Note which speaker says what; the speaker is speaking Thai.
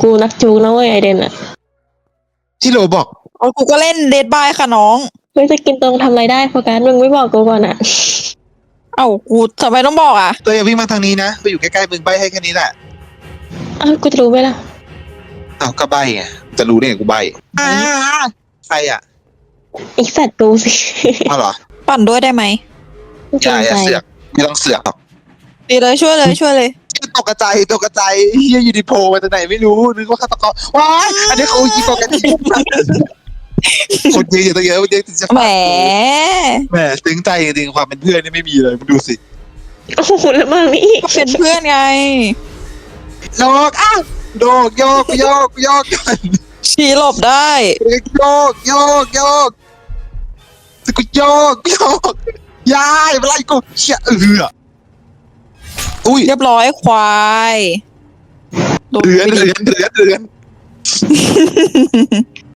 Speaker 1: กูนักจูนะเว้ยไอเดนอะ
Speaker 2: ที่โรบอก
Speaker 3: กูก็เล่นเดดบายค่ะน้อง
Speaker 1: เฮ้ยจะกินตรงทำอะไรได้โฟกัสมึงไม่บอกกูก่อนอะ
Speaker 3: กูทำไมต้องบอกอ่ะ
Speaker 2: ตัวอย่าวิ่งมาทางนี้นะไปอยู่ใกล้ๆมึงใบให้แค่นี้แหละ
Speaker 1: กูจะรู้ไหมล่ะ
Speaker 2: เอาก็ใบไงจะรู้ได้ไงกูใบใครอ่ะ
Speaker 1: อีกสัตว์กูสิ
Speaker 2: มาเหรอ
Speaker 3: ปั่นด้วยได้ไหม
Speaker 2: อย่าเสือกไม่ต้องเสือกหรอก
Speaker 3: ดีเลยช่วยเลย
Speaker 2: ตกกระจายเฮียยูนิโพมาจากไหนไม่รู้นึกว่าฆาตกรว้ายอันนี้เขายิงกันจริงคนเยอะเยอะจะ
Speaker 3: แหม
Speaker 2: ซึ้งใจจริงความเป็นเพื่อนนี่ไม่มีเลยมึงดูสิ
Speaker 1: โอ้โหแล้วมานี่
Speaker 3: ก็เป็นเพื่อนไง
Speaker 2: โยกโยก
Speaker 3: ชี้หลบได้
Speaker 2: โยกสกุโยกยายมาไล่กูเชี่ยอุ้ย
Speaker 3: เรียบร้อยควาย
Speaker 2: เดือน